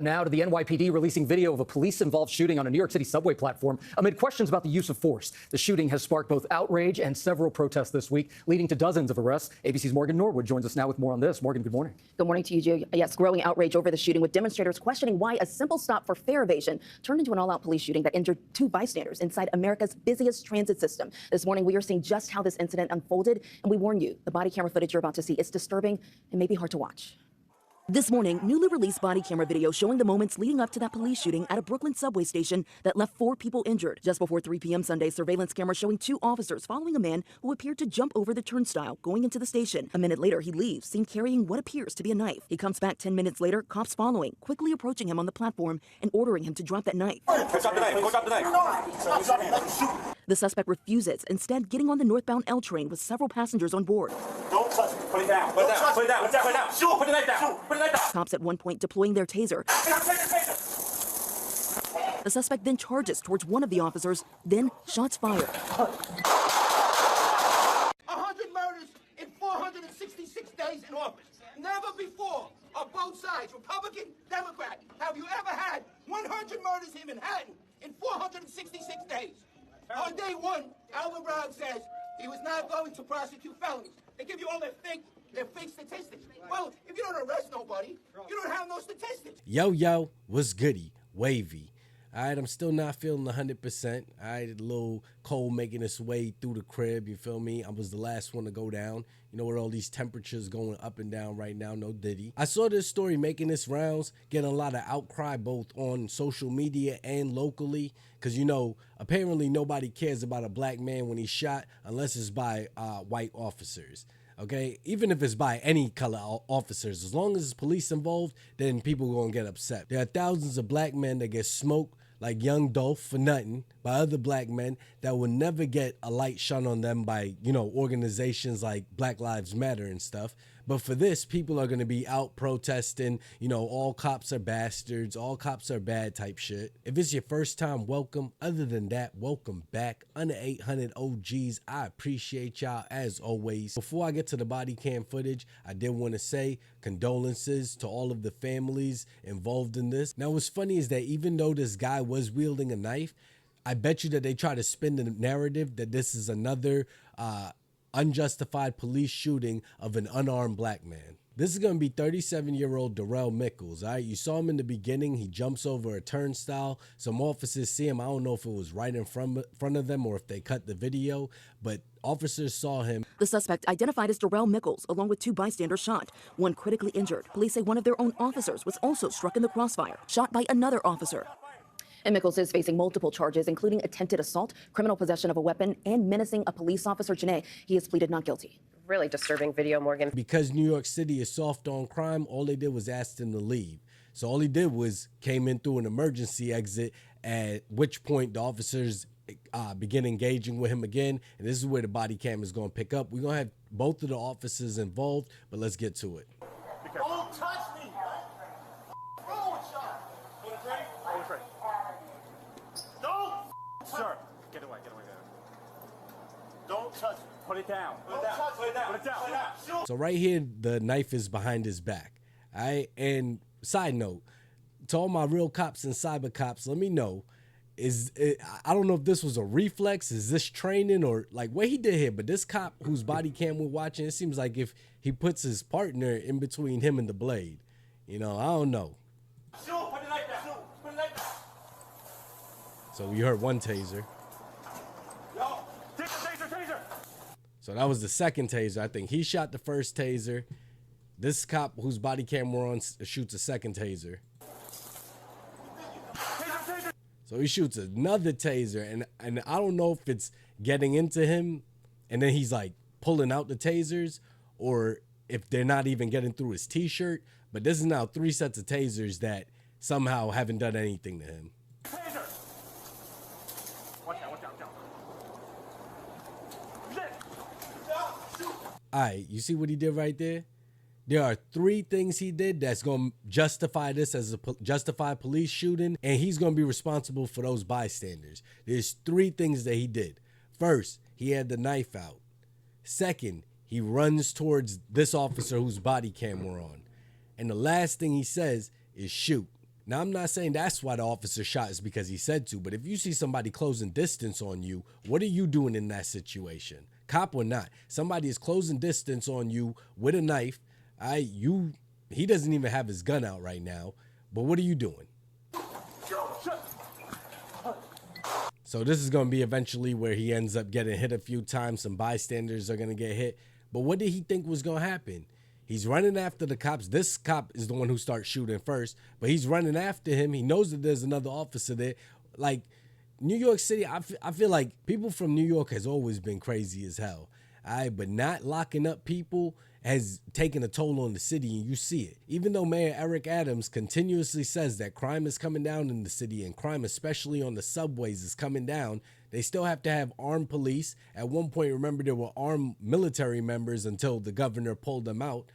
Now to the NYPD releasing video of a police-involved shooting on a New York City subway platform amid questions about the use of force. The shooting has sparked both outrage and several protests this week, leading to dozens of arrests. ABC's Morgan Norwood joins us now with more on this. Morgan, good morning. Good morning to you, Joe. Yes, growing outrage over the shooting, with demonstrators questioning why a simple stop for fare evasion turned into an all-out police shooting that injured two bystanders inside America's busiest transit system. This morning, we are seeing just how this incident unfolded, and we warn you, the body camera footage you're about to see is disturbing and maybe hard to watch. This morning, newly released body camera video showing the moments leading up to that police shooting at a Brooklyn subway station that left 4 people injured. Just before 3 p.m. Sunday, surveillance camera showing 2 officers following a man who appeared to jump over the turnstile going into the station. A minute later, he leaves, seen carrying what appears to be a knife. He comes back 10 minutes later, cops following, quickly approaching him on the platform and ordering him to drop that knife. Drop the knife. Go drop the knife. The suspect refuses, instead getting on the northbound L train with several passengers on board. Don't touch me. Put it down. Put it down. Put it down. Put it down. Shoot. Put the knife down. Put the knife down. Cops at one point deploying their taser. The suspect then charges towards one of the officers, then shots fired. 100 murders in 466 days in office. Never before on both sides, Republican, Democrat, have you ever had 100 murders in Manhattan in 466 days. On day 1, Alvin Brown says he was not going to prosecute felonies. They give you all their fake statistics. Well, if you don't arrest nobody, you don't have no statistics. Yo, what's goody? Wavy. All right, I'm still not feeling 100%. All right, a little cold making its way through the crib, you feel me? I was the last one to go down. You know, with all these temperatures going up and down right now, no diddy. I saw this story making its rounds, getting a lot of outcry both on social media and locally. Because, you know, apparently nobody cares about a black man when he's shot unless it's by white officers. Okay, even if it's by any color officers, as long as it's police involved, then people are gonna get upset. There are thousands of black men that get smoked like young Dolph for nothing by other black men that will never get a light shone on them by, you know, organizations like Black Lives Matter and stuff. But for this, people are going to be out protesting, you know, all cops are bastards, all cops are bad type shit. If it's your first time, welcome. Other than that, welcome back. Under 800 OGs, I appreciate y'all as always. Before I get to the body cam footage, I did want to say condolences to all of the families involved in this. Now, what's funny is that even though this guy was wielding a knife, I bet you that they try to spin the narrative that this is another unjustified police shooting of an unarmed black man. This is going to be 37-year-old Darrell Mickles. All right, you saw him in the beginning. He jumps over a turnstile. Some officers see him. I don't know if it was right in front of them or if they cut the video, but officers saw him. The suspect, identified as Darrell Mickles, along with 2 bystanders, shot. One critically injured. Police say one of their own officers was also struck in the crossfire, shot by another officer. And Mickles is facing multiple charges, including attempted assault, criminal possession of a weapon, and menacing a police officer. Janae, he has pleaded not guilty. Really disturbing video, Morgan. Because New York City is soft on crime, all they did was ask him to leave. So all he did was came in through an emergency exit, at which point the officers begin engaging with him again. And this is where the body cam is going to pick up. We're going to have both of the officers involved, but let's get to it. Don't touch me! Sir, get away there. Don't touch me. Put it down. Put it down. Put it down. Put it down. So right here, the knife is behind his back. All right. And side note, to all my real cops and cyber cops, let me know, I don't know if this was a reflex, is this training or like what he did here, but this cop whose body cam we're watching, it seems like if he puts his partner in between him and the blade, you know, I don't know. Shoot. Put the knife down. Put the knife down. So we heard one taser. Yo, taser. So that was the second taser. I think he shot the first taser. This cop whose body cam we're on shoots a second taser. Taser. So he shoots another taser, and I don't know if it's getting into him and then he's like pulling out the tasers or if they're not even getting through his t-shirt, but this is now 3 sets of tasers that somehow haven't done anything to him. Taser. Watch out. All right, you see what he did right there? There are 3 things he did that's going to justify this as a justified police shooting, and he's going to be responsible for those bystanders. There's 3 things that he did. First, he had the knife out. Second, he runs towards this officer whose body cam we're on. And the last thing he says is shoot. Now, I'm not saying that's why the officer shot is because he said to, but if you see somebody closing distance on you, what are you doing in that situation? Cop or not, somebody is closing distance on you with a knife. He doesn't even have his gun out right now, but what are you doing? So this is going to be eventually where he ends up getting hit a few times. Some bystanders are going to get hit. But what did he think was going to happen? He's running after the cops. This cop is the one who starts shooting first, but he's running after him. He knows that there's another officer there. Like, New York City, I feel like people from New York has always been crazy as hell. But not locking up people has taken a toll on the city, and you see it. Even though Mayor Eric Adams continuously says that crime is coming down in the city, and crime, especially on the subways, is coming down, they still have to have armed police. At one point, remember, there were armed military members until the governor pulled them out.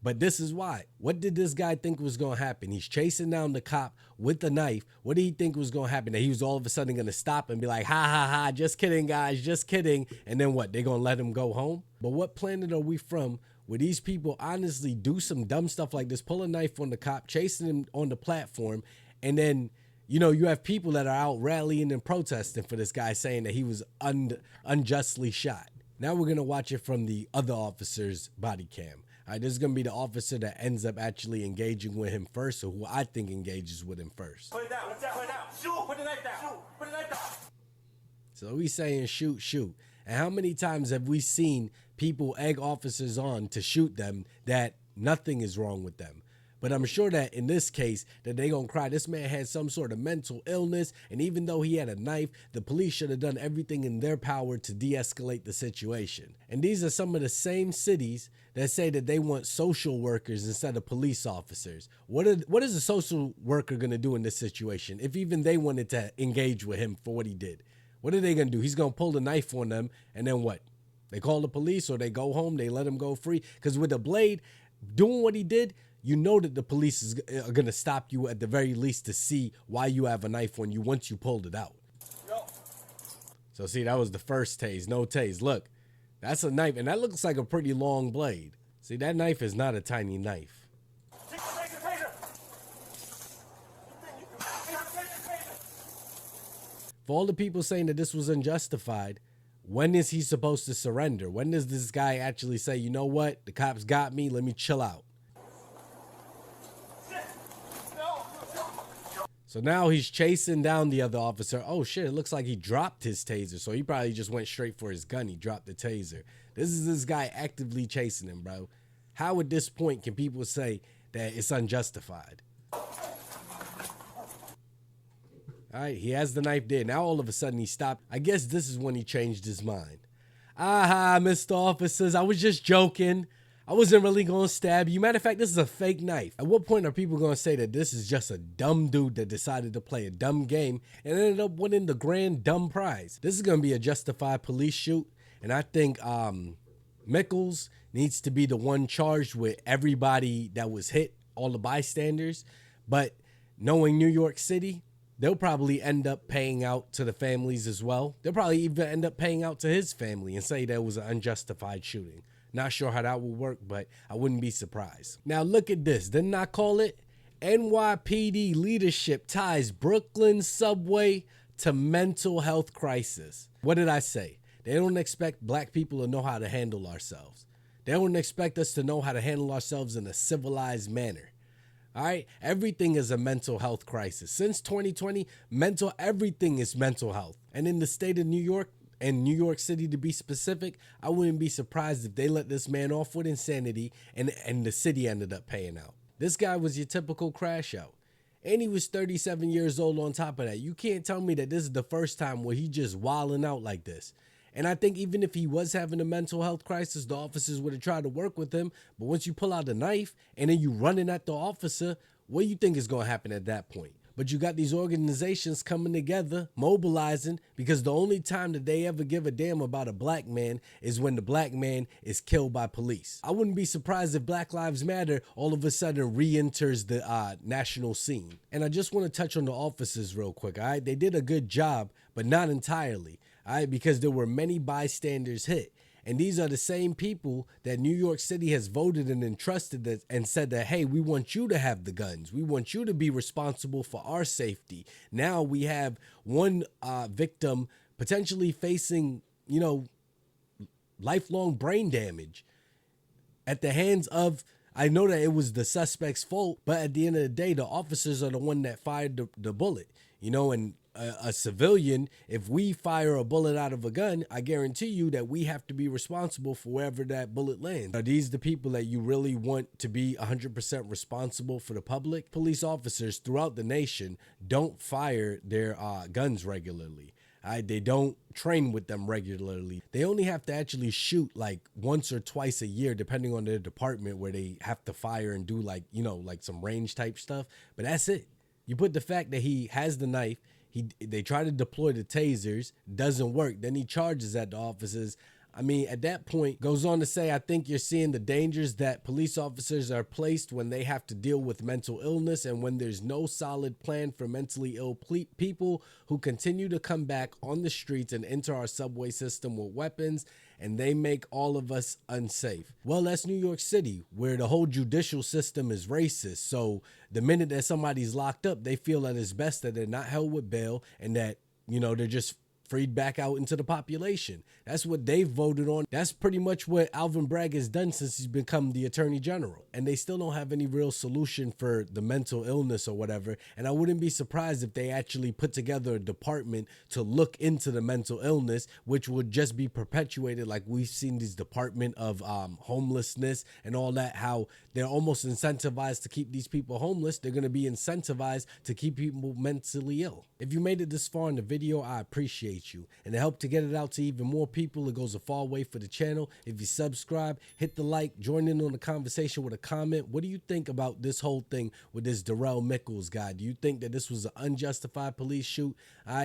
But this is why. What did this guy think was going to happen? He's chasing down the cop with a knife. What did he think was going to happen? That he was all of a sudden going to stop and be like, ha, ha, ha, just kidding, guys, just kidding. And then what? They're going to let him go home? But what planet are we from where these people honestly do some dumb stuff like this, pull a knife on the cop, chasing him on the platform, and then, you know, you have people that are out rallying and protesting for this guy saying that he was unjustly shot. Now we're going to watch it from the other officer's body cam. All right, this is going to be the officer that ends up actually engaging with him first, or who I think engages with him first. Put it down, put it down. Shoot, put the knife down. Shoot, put the knife down. So he's saying shoot, shoot. And how many times have we seen people egg officers on to shoot them that nothing is wrong with them? But I'm sure that in this case that they gonna cry. This man had some sort of mental illness, and even though he had a knife, the police should have done everything in their power to de-escalate the situation. And these are some of the same cities that say that they want social workers instead of police officers. What is a social worker gonna do in this situation if even they wanted to engage with him for what he did? What are they gonna do? He's gonna pull the knife on them, and then what? They call the police, or they go home, they let him go free? Because with the blade, doing what he did, you know that the police are going to stop you at the very least to see why you have a knife on you once you pulled it out. Yo. So see, that was the first tase, no tase. Look, that's a knife, and that looks like a pretty long blade. See, that knife is not a tiny knife. Take the taser. For all the people saying that this was unjustified, when is he supposed to surrender? When does this guy actually say, you know what, the cops got me, let me chill out? So now he's chasing down the other officer. Oh shit, it looks like he dropped his taser. So he probably just went straight for his gun. He dropped the taser. This is this guy actively chasing him, bro. How at this point can people say that it's unjustified? All right, he has the knife there. Now all of a sudden he stopped. I guess this is when he changed his mind. Aha, Mr. Officers, I was just joking. I wasn't really going to stab you. Matter of fact, this is a fake knife. At what point are people going to say that this is just a dumb dude that decided to play a dumb game and ended up winning the grand dumb prize? This is going to be a justified police shoot. And I think Mickles needs to be the one charged with everybody that was hit, all the bystanders. But knowing New York City, they'll probably end up paying out to the families as well. They'll probably even end up paying out to his family and say that it was an unjustified shooting. Not sure how that will work, but I wouldn't be surprised. Now look at this. Didn't I call it? NYPD leadership ties Brooklyn subway to mental health crisis. What did I say? They don't expect black people to know how to handle ourselves. They don't expect us to know how to handle ourselves in a civilized manner. All right, everything is a mental health crisis. Since 2020, everything is mental health. And in the state of New York, and New York City to be specific, I wouldn't be surprised if they let this man off with insanity and the city ended up paying out. This guy was your typical crash out. And he was 37 years old on top of that. You can't tell me that this is the first time where he just wilding out like this. And I think even if he was having a mental health crisis, the officers would have tried to work with him. But once you pull out a knife and then you running at the officer, what do you think is going to happen at that point? But you got these organizations coming together, mobilizing, because the only time that they ever give a damn about a black man is when the black man is killed by police. I wouldn't be surprised if Black Lives Matter all of a sudden re-enters the national scene. And I just want to touch on the officers real quick, all right? They did a good job, but not entirely, all right? Because there were many bystanders hit. And these are the same people that New York City has voted and entrusted that, and said that, hey, we want you to have the guns. We want you to be responsible for our safety. Now we have one victim potentially facing, lifelong brain damage at the hands of, I know that it was the suspect's fault, but at the end of the day, the officers are the one that fired the bullet, and a civilian, if we fire a bullet out of a gun, I guarantee you that we have to be responsible for wherever that bullet lands. Are these the people that you really want to be 100% responsible for the public? Police officers throughout the nation don't fire their guns regularly. They don't train with them regularly. They only have to actually shoot like once or twice a year, depending on their department, where they have to fire and do like some range type stuff. But that's it. You put the fact that he has the knife, they try to deploy the tasers, doesn't work. Then he charges at the officers. I mean, at that point, goes on to say, I think you're seeing the dangers that police officers are placed when they have to deal with mental illness and when there's no solid plan for mentally ill people who continue to come back on the streets and enter our subway system with weapons, and they make all of us unsafe. Well, that's New York City, where the whole judicial system is racist. So the minute that somebody's locked up, they feel that it's best that they're not held with bail and that, they're just freed back out into the population. That's what they've voted on. That's pretty much what Alvin Bragg has done since he's become the attorney general. And they still don't have any real solution for the mental illness or whatever. And I wouldn't be surprised if they actually put together a department to look into the mental illness, which would just be perpetuated like we've seen this department of homelessness and all that, how they're almost incentivized to keep these people homeless. They're going to be incentivized to keep people mentally ill. If you made it this far in the video, I appreciate you. And to help to get it out to even more people, it goes a far way for the channel. If you subscribe, hit the like, join in on the conversation with a comment. What do you think about this whole thing with this Darrell Mickles guy? Do you think that this was an unjustified police shoot?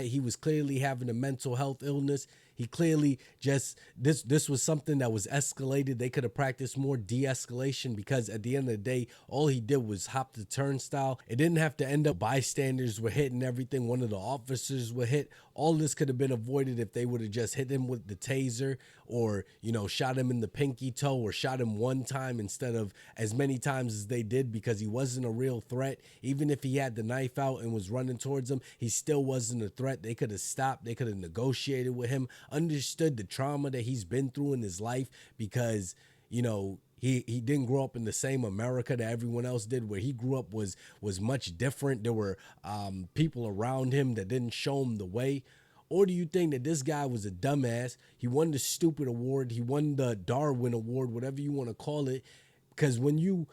He was clearly having a mental health illness. He clearly just, this was something that was escalated. They could have practiced more de-escalation, because at the end of the day, all he did was hop the turnstile. It didn't have to end up bystanders were hit and everything. One of the officers were hit. All this could have been avoided if they would have just hit him with the taser, or, shot him in the pinky toe, or shot him one time instead of as many times as they did, because he wasn't a real threat. Even if he had the knife out and was running towards him, he still wasn't a threat. They could have stopped. They could have negotiated with him, understood the trauma that he's been through in his life, because, he didn't grow up in the same America that everyone else did. Where he grew up was much different. There were people around him that didn't show him the way. Or do you think that this guy was a dumbass? He won the stupid award. He won the Darwin Award, whatever you want to call it. Because when you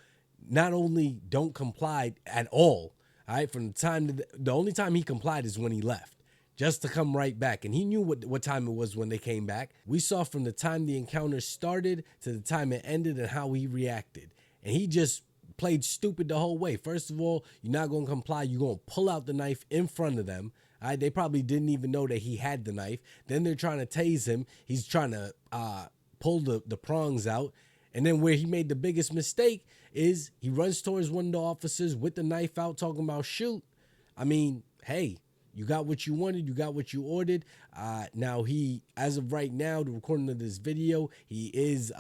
not only don't comply at all right, from the time, the only time he complied is when he left, just to come right back. And he knew what time it was when they came back. We saw from the time the encounter started to the time it ended and how he reacted. And he just played stupid the whole way. First of all, you're not going to comply. You're going to pull out the knife in front of them. They probably didn't even know that he had the knife. Then they're trying to tase him. He's trying to pull the prongs out. And then where he made the biggest mistake is he runs towards one of the officers with the knife out, talking about shoot. I mean, hey, you got what you wanted. You got what you ordered. Now he, as of right now, the recording of this video, he is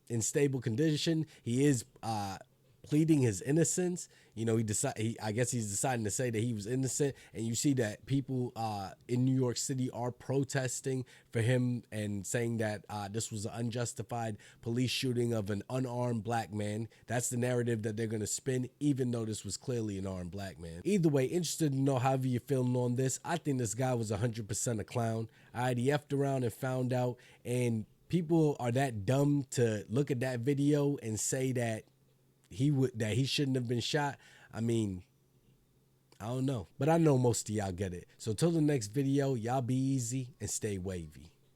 in stable condition. He is pleading his innocence. I guess he's deciding to say that he was innocent. And you see that people in New York City are protesting for him and saying that this was an unjustified police shooting of an unarmed black man. That's the narrative that they're going to spin, even though this was clearly an armed black man. Either way, interested to know however you're feeling on this. I think this guy was 100% a clown. He effed around and found out. And people are that dumb to look at that video and say that he shouldn't have been shot. I mean, I don't know, but I know most of y'all get it. So till the next video, y'all be easy and stay wavy.